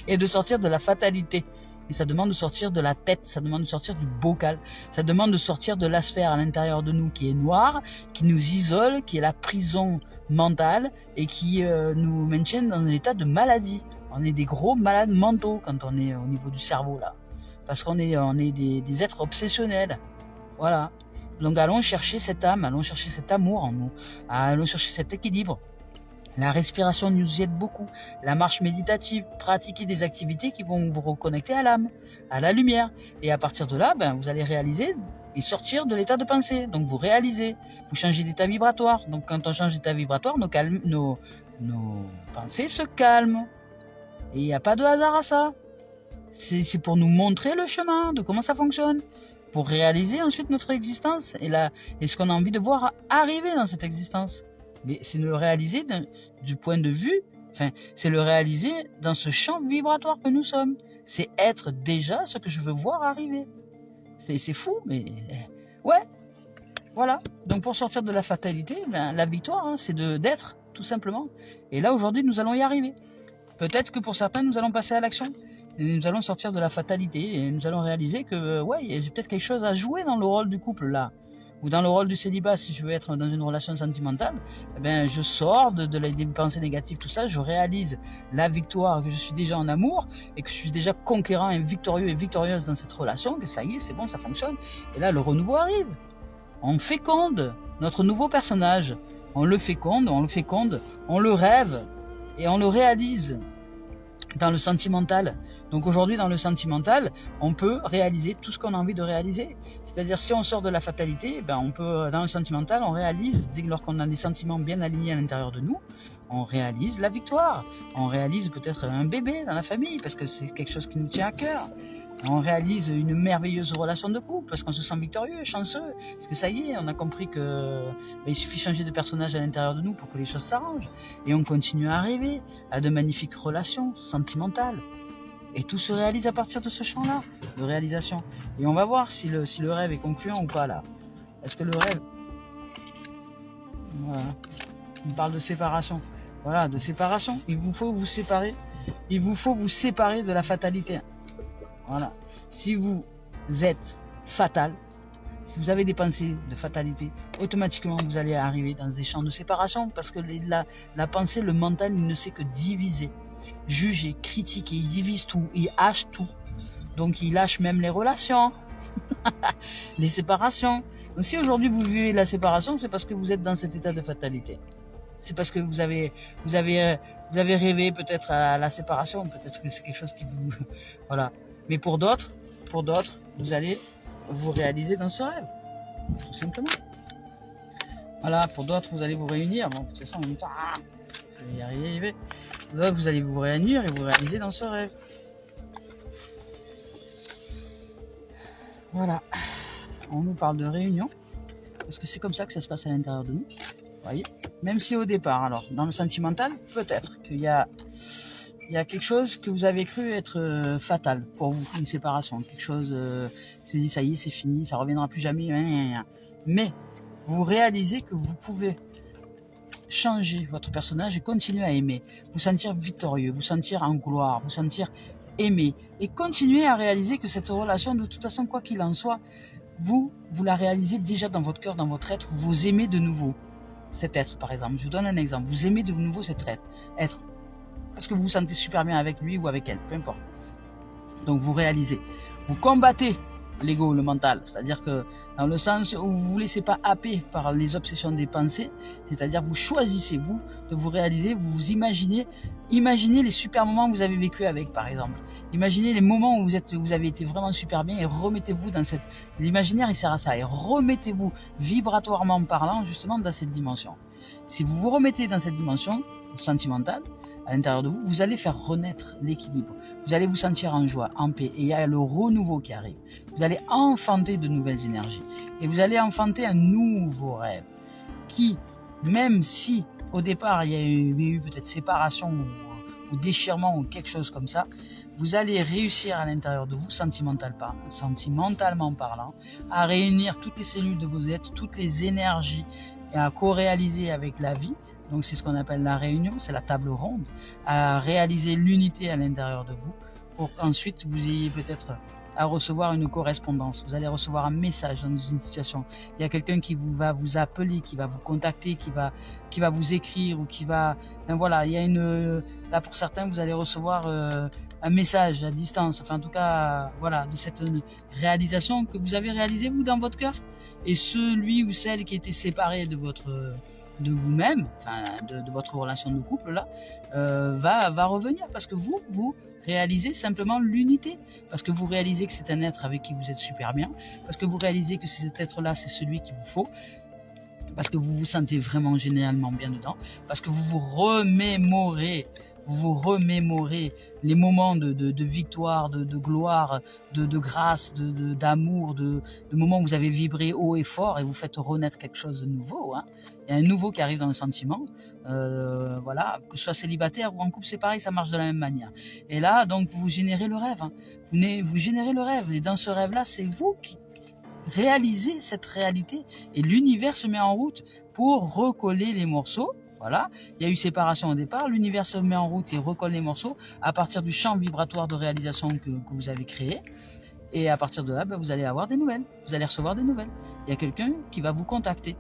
Et de sortir de la fatalité. Et ça demande de sortir de la tête, ça demande de sortir du bocal, ça demande de sortir de la sphère à l'intérieur de nous qui est noire, qui nous isole, qui est la prison mentale et qui nous maintient dans un état de maladie. On est des gros malades mentaux quand on est au niveau du cerveau là. Parce qu'on est, des êtres obsessionnels. Voilà. Donc allons chercher cette âme, allons chercher cet amour en nous, allons chercher cet équilibre. La respiration nous y aide beaucoup. La marche méditative, pratiquer des activités qui vont vous reconnecter à l'âme, à la lumière. Et à partir de là, vous allez réaliser et sortir de l'état de pensée. Donc vous réalisez, vous changez d'état vibratoire. Donc quand on change d'état vibratoire, nos pensées se calment. Et il n'y a pas de hasard à ça. C'est pour nous montrer le chemin de comment ça fonctionne. Pour réaliser ensuite notre existence et ce qu'on a envie de voir arriver dans cette existence. Mais c'est le réaliser du point de vue, c'est le réaliser dans ce champ vibratoire que nous sommes. C'est être déjà ce que je veux voir arriver. C'est fou, mais ouais, voilà. Donc pour sortir de la fatalité, la victoire, c'est d'être, tout simplement. Et là, aujourd'hui, nous allons y arriver. Peut-être que pour certains, nous allons passer à l'action. Nous allons sortir de la fatalité et nous allons réaliser que, il y a peut-être quelque chose à jouer dans le rôle du couple, là. Ou dans le rôle du célibat, si je veux être dans une relation sentimentale, je sors des pensées négatives, tout ça, je réalise la victoire, que je suis déjà en amour, et que je suis déjà conquérant et victorieux et victorieuse dans cette relation, que ça y est, c'est bon, ça fonctionne. Et là, le renouveau arrive. On féconde notre nouveau personnage. On le féconde, on le rêve, et on le réalise dans le sentimental. Donc aujourd'hui, dans le sentimental, on peut réaliser tout ce qu'on a envie de réaliser. C'est-à-dire, si on sort de la fatalité, on peut, dans le sentimental, on réalise, dès lors qu'on a des sentiments bien alignés à l'intérieur de nous, on réalise la victoire. On réalise peut-être un bébé dans la famille, parce que c'est quelque chose qui nous tient à cœur. On réalise une merveilleuse relation de couple, parce qu'on se sent victorieux, chanceux. Parce que ça y est, on a compris que il suffit de changer de personnage à l'intérieur de nous pour que les choses s'arrangent. Et on continue à rêver à de magnifiques relations sentimentales. Et tout se réalise à partir de ce champ-là, de réalisation. Et on va voir si le rêve est concluant ou pas, là. Est-ce que le rêve... Voilà. On parle de séparation. Voilà, de séparation. Il vous faut vous séparer. Il vous faut vous séparer de la fatalité. Voilà. Si vous êtes fatal, si vous avez des pensées de fatalité, automatiquement vous allez arriver dans des champs de séparation, parce que la pensée, le mental, il ne sait que diviser, juger, critiquer, il divise tout, il hache tout. Donc il lâche même les relations, les séparations. Donc si aujourd'hui vous vivez la séparation, c'est parce que vous êtes dans cet état de fatalité. C'est parce que vous avez rêvé peut-être à la séparation, peut-être que c'est quelque chose qui vous... Voilà. Mais pour d'autres, vous allez vous réaliser dans ce rêve, tout simplement. Voilà, pour d'autres, vous allez vous réunir. Bon, de toute façon, en même temps, vous allez y arriver. Là, vous allez vous réunir et vous réaliser dans ce rêve. Voilà. On nous parle de réunion, parce que c'est comme ça que ça se passe à l'intérieur de nous. Vous voyez ? Même si au départ, alors, dans le sentimental, peut-être qu'il y a il y a quelque chose que vous avez cru être fatal pour vous, une séparation, quelque chose, vous avez dit ça y est, c'est fini, ça reviendra plus jamais, mais vous réalisez que vous pouvez changer votre personnage et continuer à aimer, vous sentir victorieux, vous sentir en gloire, vous sentir aimé, et continuer à réaliser que cette relation, de toute façon, quoi qu'il en soit, vous la réalisez déjà dans votre cœur, dans votre être, vous aimez de nouveau cet être, par exemple. Je vous donne un exemple, vous aimez de nouveau cet être, parce que vous vous sentez super bien avec lui ou avec elle, peu importe. Donc vous réalisez, vous combattez l'ego, le mental, c'est-à-dire que dans le sens où vous vous laissez pas happer par les obsessions des pensées, c'est-à-dire vous choisissez vous de vous réaliser, vous vous imaginez les super moments que vous avez vécu avec, par exemple. Imaginez les moments où vous avez été vraiment super bien et remettez-vous dans cette, l'imaginaire il sert à ça, et remettez-vous vibratoirement parlant justement dans cette dimension. Si vous vous remettez dans cette dimension sentimentale, à l'intérieur de vous, vous allez faire renaître l'équilibre. Vous allez vous sentir en joie, en paix, et il y a le renouveau qui arrive. Vous allez enfanter de nouvelles énergies. Et vous allez enfanter un nouveau rêve qui, même si au départ il y a eu peut-être séparation ou déchirement ou quelque chose comme ça, vous allez réussir à l'intérieur de vous, sentimentalement parlant, à réunir toutes les cellules de vos êtres, toutes les énergies, et à co-réaliser avec la vie. Donc c'est ce qu'on appelle la réunion, c'est la table ronde, à réaliser l'unité à l'intérieur de vous, pour qu'ensuite vous ayez peut-être à recevoir une correspondance. Vous allez recevoir un message dans une situation. Il y a quelqu'un qui va vous appeler, qui va vous contacter, qui va vous écrire, ou qui va... Ben voilà, il y a là pour certains, vous allez recevoir un message à distance. Enfin en tout cas, voilà, de cette réalisation que vous avez réalisée vous dans votre cœur. Et celui ou celle qui était séparé de vous-même, enfin de votre relation de couple là, va revenir, parce que vous réalisez simplement l'unité, parce que vous réalisez que c'est un être avec qui vous êtes super bien, parce que vous réalisez que cet être là c'est celui qu'il vous faut, parce que vous vous sentez vraiment généralement bien dedans, parce que vous vous remémorez les moments de victoire, de gloire, de grâce, d'amour, de moments où vous avez vibré haut et fort, et vous faites renaître quelque chose de nouveau. Hein. Il y a un nouveau qui arrive dans le sentiment. Voilà, que ce soit célibataire ou en couple, c'est pareil, ça marche de la même manière. Et là, donc, vous générez le rêve. Hein. Vous générez le rêve. Et dans ce rêve-là, c'est vous qui réalisez cette réalité. Et l'univers se met en route pour recoller les morceaux. Voilà, il y a eu séparation au départ, l'univers se met en route et recolle les morceaux à partir du champ vibratoire de réalisation que vous avez créé. Et à partir de là, ben, vous allez avoir des nouvelles, vous allez recevoir des nouvelles. Il y a quelqu'un qui va vous contacter,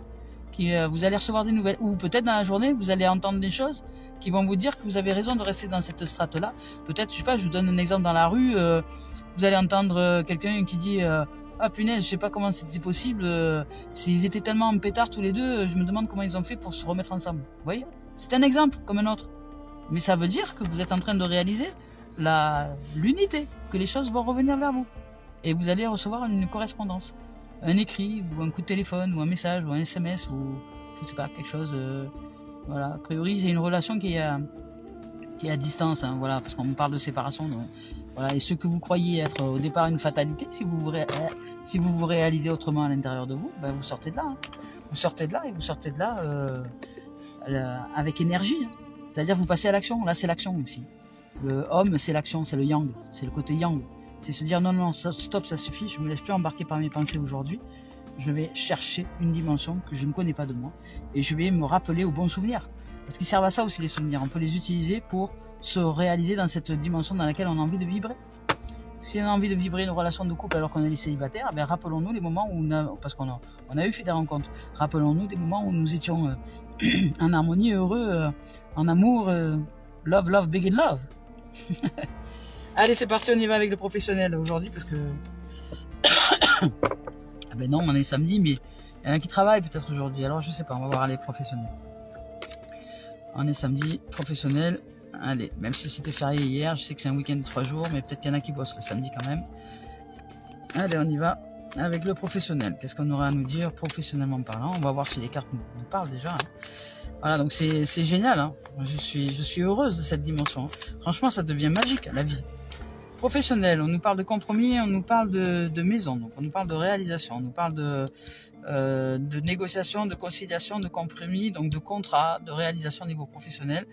vous allez recevoir des nouvelles. Ou peut-être dans la journée, vous allez entendre des choses qui vont vous dire que vous avez raison de rester dans cette strate-là. Peut-être, je sais pas, je vous donne un exemple dans la rue, vous allez entendre quelqu'un qui dit... ah punaise, je sais pas comment c'était possible, s'ils étaient tellement en pétard tous les deux, je me demande comment ils ont fait pour se remettre ensemble. Vous voyez, c'est un exemple comme un autre. Mais ça veut dire que vous êtes en train de réaliser l'unité, que les choses vont revenir vers vous. Et vous allez recevoir une correspondance, un écrit, ou un coup de téléphone, ou un message, ou un SMS, ou je sais pas, quelque chose. Voilà, a priori c'est une relation qui est à distance, hein, voilà, parce qu'on me parle de séparation. Donc, voilà, et ce que vous croyez être au départ une fatalité, si vous vous réalisez autrement à l'intérieur de vous, ben vous sortez de là. Hein. Vous sortez de là, et vous sortez de là avec énergie. Hein. C'est-à-dire vous passez à l'action. Là, c'est l'action aussi. Le homme, c'est l'action, c'est le yang, c'est le côté yang. C'est se dire non, stop, ça suffit, je me laisse plus embarquer par mes pensées aujourd'hui. Je vais chercher une dimension que je ne connais pas de moi, et je vais me rappeler aux bons souvenirs. Parce qu'ils servent à ça aussi, les souvenirs. On peut les utiliser pour se réaliser dans cette dimension dans laquelle on a envie de vibrer. Si on a envie de vibrer une relation de couple alors qu'on est célibataire, ben rappelons-nous les moments où parce qu'on a eu fait des rencontres. Rappelons-nous des moments où nous étions en harmonie, heureux, en amour, love, big in love. Allez, c'est parti, on y va avec le professionnel aujourd'hui, parce que ah ben non, on est samedi, mais il y en a qui travaillent peut-être aujourd'hui. Alors je sais pas, on va voir les professionnels. On est samedi, professionnel. Allez, même si c'était férié hier, je sais que c'est un week-end de 3 jours, mais peut-être qu'il y en a qui bossent le samedi quand même. Allez, on y va avec le professionnel. Qu'est-ce qu'on aura à nous dire professionnellement parlant? On va voir si les cartes nous parlent déjà. Hein. Voilà, donc c'est génial. Hein. Je suis heureuse de cette dimension. Hein. Franchement, ça devient magique, la vie. Professionnel, on nous parle de compromis, on nous parle de maison, donc on nous parle de réalisation, on nous parle de négociation, de conciliation, de compromis, donc de contrat, de réalisation au niveau professionnel.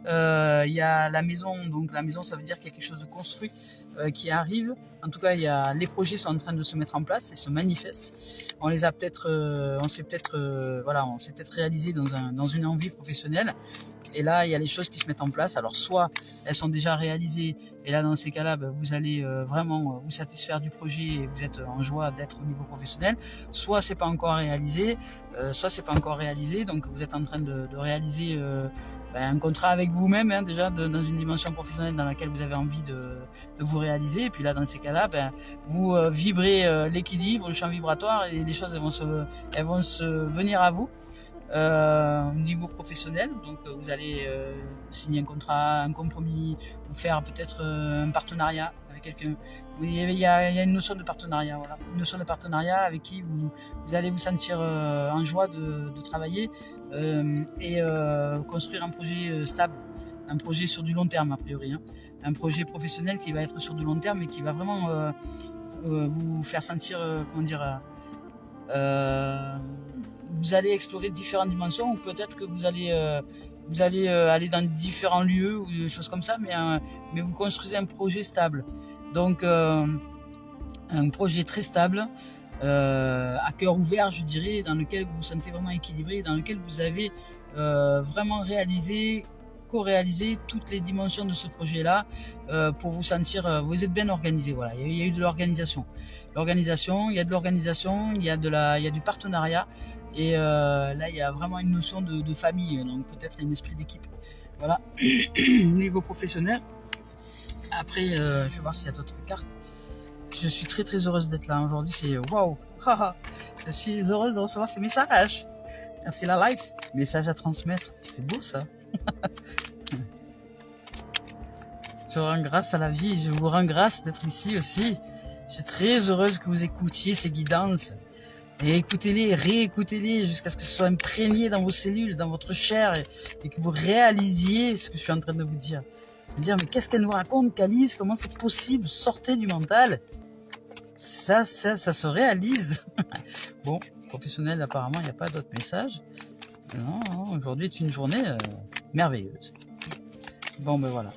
Il y a la maison, donc la maison ça veut dire qu'il y a quelque chose de construit qui arrive. En tout cas, les projets sont en train de se mettre en place et se manifestent. On les a peut-être, on s'est peut-être réalisé dans une envie professionnelle. Et là, il y a les choses qui se mettent en place. Alors, soit elles sont déjà réalisées, et là, dans ces cas-là, vous allez vraiment vous satisfaire du projet et vous êtes en joie d'être au niveau professionnel. Soit c'est pas encore réalisé, donc vous êtes en train de réaliser un contrat avec vous-même, hein, déjà dans une dimension professionnelle dans laquelle vous avez envie de vous réaliser. Et puis là, dans ces cas-là, vous vibrez l'équilibre, le champ vibratoire, et les choses elles vont se venir à vous. Au niveau professionnel, donc vous allez signer un contrat, un compromis, ou faire peut-être un partenariat avec quelqu'un. Il y a une notion de partenariat, voilà, une notion de partenariat avec qui vous allez vous sentir en joie de travailler et construire un projet stable, un projet sur du long terme a priori, hein. Un projet professionnel qui va être sur du long terme et qui va vraiment vous faire sentir, vous allez explorer différentes dimensions, ou peut-être que vous allez aller dans différents lieux ou des choses comme ça, mais vous construisez un projet stable. Donc un projet très stable, à cœur ouvert, je dirais, dans lequel vous vous sentez vraiment équilibré, dans lequel vous avez vraiment co-réaliser toutes les dimensions de ce projet-là pour vous sentir, vous êtes bien organisé. Voilà, il y a eu de l'organisation. Il y a de l'organisation, il y a du partenariat, et là il y a vraiment une notion de famille, donc peut-être un esprit d'équipe. Voilà, au niveau professionnel. Après, je vais voir s'il y a d'autres cartes. Je suis très très heureuse d'être là aujourd'hui. C'est waouh, je suis heureuse de recevoir ces messages. Merci la live, message à transmettre, c'est beau ça. Je rends grâce à la vie et je vous rends grâce d'être ici aussi. Je suis très heureuse que vous écoutiez ces guidances. Et écoutez-les, réécoutez-les jusqu'à ce que ce soit imprégné dans vos cellules, dans votre chair, et que vous réalisiez ce que je suis en train de vous dire. Vous dire, mais qu'est-ce qu'elle nous raconte, Calice? Comment c'est possible? Sortez du mental. Ça se réalise. Bon, professionnel, apparemment, il n'y a pas d'autres messages. Non, aujourd'hui est une journée merveilleuse. Bon, ben voilà.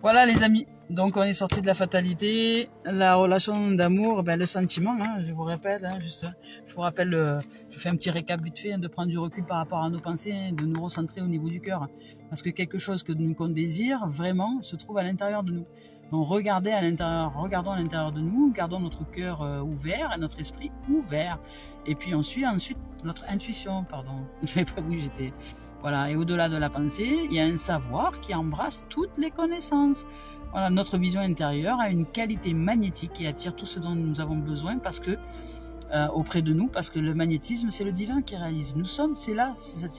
Voilà les amis, donc on est sorti de la fatalité, la relation d'amour, le sentiment, hein, je vous répète, hein, je vous rappelle, je fais un petit récap vite fait, hein, de prendre du recul par rapport à nos pensées, de nous recentrer au niveau du cœur, parce que quelque chose qu'on désire vraiment se trouve à l'intérieur de nous. Donc regardons à l'intérieur de nous, gardons notre cœur ouvert et notre esprit ouvert, et puis on suit ensuite notre intuition, je ne savais pas où j'étais. Voilà, et au-delà de la pensée, il y a un savoir qui embrasse toutes les connaissances. Voilà, notre vision intérieure a une qualité magnétique qui attire tout ce dont nous avons besoin auprès de nous, parce que le magnétisme, c'est le divin qui réalise. Nous sommes, c'est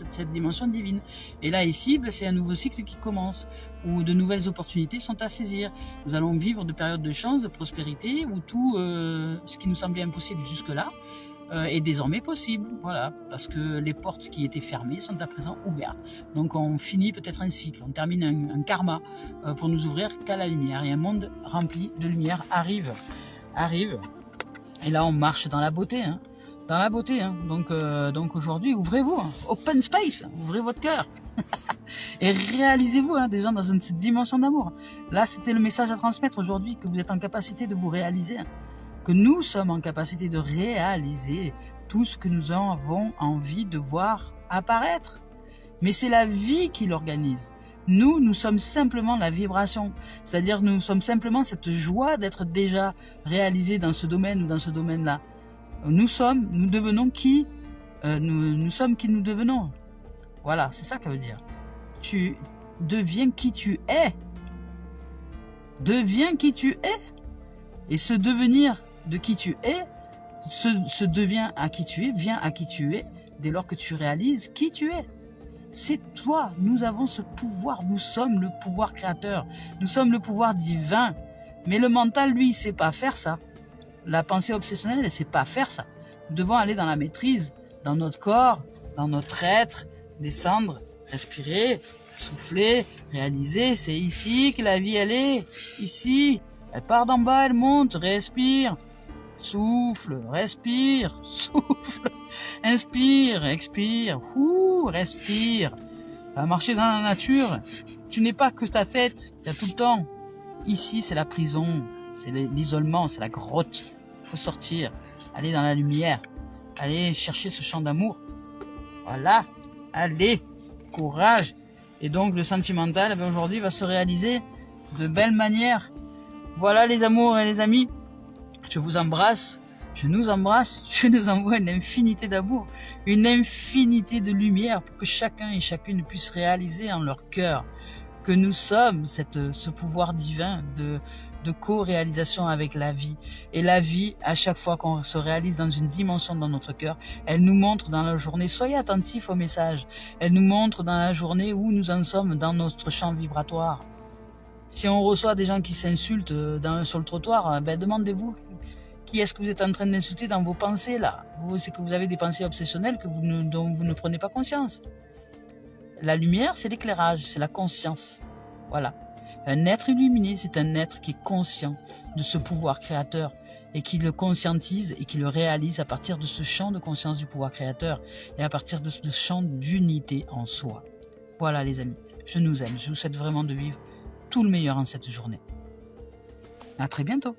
cette dimension divine. Et là, ici, c'est un nouveau cycle qui commence, où de nouvelles opportunités sont à saisir. Nous allons vivre de périodes de chance, de prospérité, où tout ce qui nous semblait impossible jusque-là, est désormais possible, voilà, parce que les portes qui étaient fermées sont à présent ouvertes. Donc on finit peut-être un cycle, on termine un karma pour nous ouvrir qu'à la lumière, et un monde rempli de lumière arrive. Et là on marche dans la beauté, hein. Donc aujourd'hui, ouvrez-vous, hein. Open space, ouvrez votre cœur. Et réalisez-vous, hein, des gens dans cette dimension d'amour. Là, c'était le message à transmettre aujourd'hui, que vous êtes en capacité de vous réaliser, hein. Que nous sommes en capacité de réaliser tout ce que nous avons envie de voir apparaître. Mais c'est la vie qui l'organise. Nous sommes simplement la vibration. C'est-à-dire, nous sommes simplement cette joie d'être déjà réalisés dans ce domaine ou dans ce domaine-là. Nous devenons qui nous sommes qui nous devenons. Voilà, c'est ça que ça veut dire. Tu deviens qui tu es. Deviens qui tu es. Et ce devenir de qui tu es, se devient à qui tu es, vient à qui tu es, dès lors que tu réalises qui tu es. C'est toi, nous avons ce pouvoir, nous sommes le pouvoir créateur, nous sommes le pouvoir divin. Mais le mental, lui, il sait pas faire ça. La pensée obsessionnelle, elle sait pas faire ça. Nous devons aller dans la maîtrise, dans notre corps, dans notre être, descendre, respirer, souffler, réaliser, c'est ici que la vie, elle est, ici. Elle part d'en bas, elle monte, respire. Souffle, respire, souffle, inspire, expire, respire. À marcher dans la nature, tu n'es pas que ta tête, tu as tout le temps. Ici, c'est la prison, c'est l'isolement, c'est la grotte. Il faut sortir, aller dans la lumière, aller chercher ce champ d'amour. Voilà, allez, courage. Et donc, le sentimental, aujourd'hui, va se réaliser de belle manière. Voilà les amours et les amis. Je vous embrasse, je nous embrasse, je nous envoie une infinité d'amour, une infinité de lumière pour que chacun et chacune puisse réaliser en leur cœur que nous sommes ce pouvoir divin de co-réalisation avec la vie. Et la vie, à chaque fois qu'on se réalise dans une dimension dans notre cœur, elle nous montre dans la journée, soyez attentifs au message, elle nous montre dans la journée où nous en sommes dans notre champ vibratoire. Si on reçoit des gens qui s'insultent sur le trottoir, demandez-vous qui est-ce que vous êtes en train d'insulter dans vos pensées là. C'est que vous avez des pensées obsessionnelles dont vous ne prenez pas conscience. La lumière, c'est l'éclairage, c'est la conscience. Voilà. Un être illuminé, c'est un être qui est conscient de ce pouvoir créateur et qui le conscientise et qui le réalise à partir de ce champ de conscience du pouvoir créateur et à partir de ce champ d'unité en soi. Voilà les amis, je nous aime, je vous souhaite vraiment de vivre tout le meilleur en cette journée. À très bientôt.